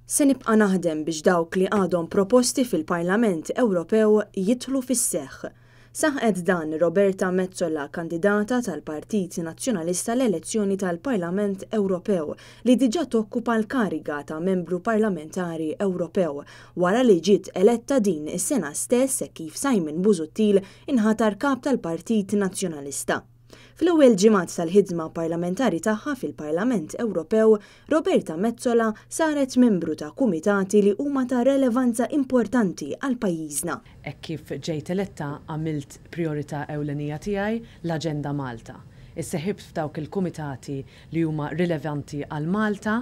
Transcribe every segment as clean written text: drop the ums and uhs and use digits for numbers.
Se nibqa' naħdem biex dawk li għadhom proposti fil-Parlament Ewropew jidħlu fis-seħħ. Saħqet dan Roberta Metsola, kandidata tal-Partit Nazzjonalista l-elezzjoni tal-Parlament Ewropew li diġà tokkupa l-kariga ta' membru parlamentari Ewropew wara li ġiet eletta din is-sena stess kif Simon Busuttil inħatar kap tal-Partit Nazzjonalista. Fl-ewwel ġimgħat tal-ħidma parlamentari tagħha fil-Parlament Ewropew, Roberta Metsola saret membru ta' kumitati li huma ta' relevanza importanti għal pajjiżna. Hekk kif ġejt eletta għamilt priorità ewlenija tiegħi l-Aġenda Malta. Isseħħibt f'dawk il-kumitati li huma rilevanti għal Malta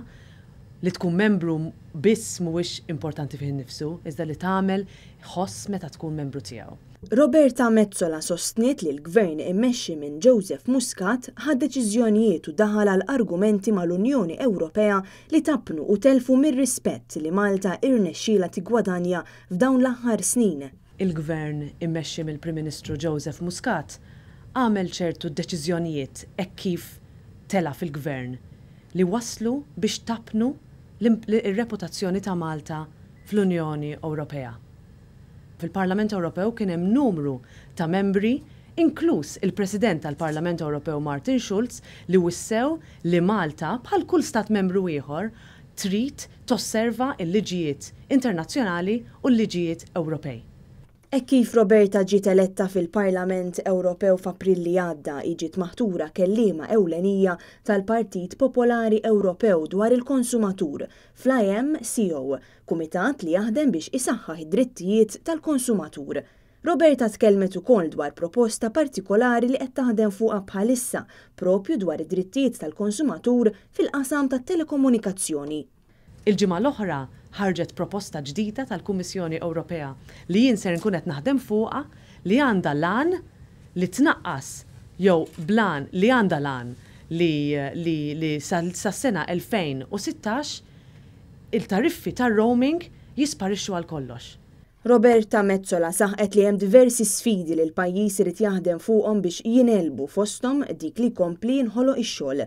li tkun membru biss mhuwiex importanti fih innifsu, iżda li tagħmel ħoss meta tkun membru tiegħu. Roberta Metsola sostniet li l-Gvern immexxi minn Joseph Muscat ħad deċiżjonijiet u daħal għal argumenti mal-Unjoni Ewropea li tapnu u telfu mir-rispett li Malta irnexxiela tigwadanja f'dawn l-aħħar snin. Il-Gvern immexxi mill-Prim Ministru Joseph Muscat għamel ċertu deċiżjonijiet hekk kif tela fil-Gvern li waslu biex tapnu ir-reputazzjoni ta' Malta fl-Unjoni Ewropea. Fil-Parlament Ewropew kien hemm numru ta' membri, inkluż il-President tal-Parlament Ewropew Martin Schulz, li wissew li Malta bħal kull stat membru ieħor trid tosserva l-liġijiet internazzjonali u l-liġijiet Ewropej. Hekk kif Roberta ġiet eletta fil-Parlament Ewropew f'April li għadda ġiet maħtura kelliema ewlenija tal-Partit Popolari Ewropew dwar il-konsumatur fl-IMCO, kumitat li jaħdem biex isaħħaħ id-drittijiet tal-konsumatur. Roberta tkellmet ukoll dwar proposta partikolari li qed taħdem fuqha bħalissa propju dwar id-drittijiet tal-konsumatur fil-qasam tat-telekomunikazzjoni. Il-ġimgħa l-oħra ħarġet proposta ġdida tal-Kummissjoni Ewropea li jien ser nkun qed naħdem fuqha li għandha lan li tnaqqas jew blan li għandha lan li sas-sena 2016 il-tariffi tar-roaming jisparixxu għal kollox. Roberta Metsola saħqet li hemm diversi sfidi li l-pajjiż irid jaħdem fuqhom biex jinelbu fosthom dik li jkompli jinħoloq ix-xogħol.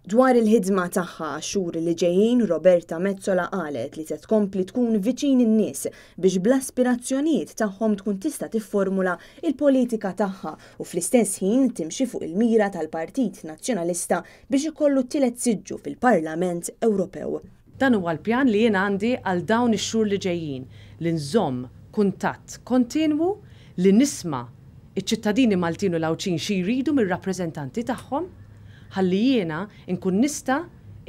Dwar il-ħidma tagħha xhur li ġejjin, Roberta Metsola qalet li se tkompli tkun viċin in-nies biex bl-aspirazzjonijiet tagħhom tkun tista' tifformula il-politika tagħha u fl-istess ħin timxi fuq il-mira tal-Partit Nazzjonalista biex ikollu tielet siġġu fil-Parlament Ewropew. Dan huwa l-pjan li jien għandi għal dawn ix-xhur li ġejjin li nżomm kuntatt kontinwu li nisma' iċ-ċittadini Maltin u Lawċin xi jridu mir-rappreżentanti tagħhom ħalli jiena nkun nista'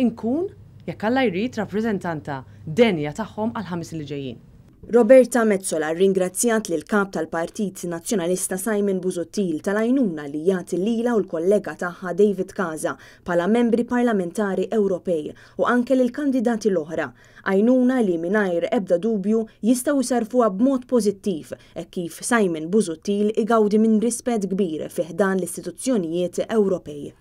nkun jekk Alla jrid rappreżentanta denja tagħhom għal ħames li ġejjin. Roberta Metsola ringrazzjat lil kap tal-Partit Nazzjonalista Simon Busuttil tal-għajnuna li jagħti lilha u l-kollega tagħha David Casa bħala membri parlamentari Ewropej u anke lil kandidati l-oħra, għajnuna li mingħajr ebda dubju jistgħu jsarfuha b'mod pożittiv hekk kif Simon Busuttil igawdi minn rispett kbir fih dan l-istituzzjonijiet Ewropej.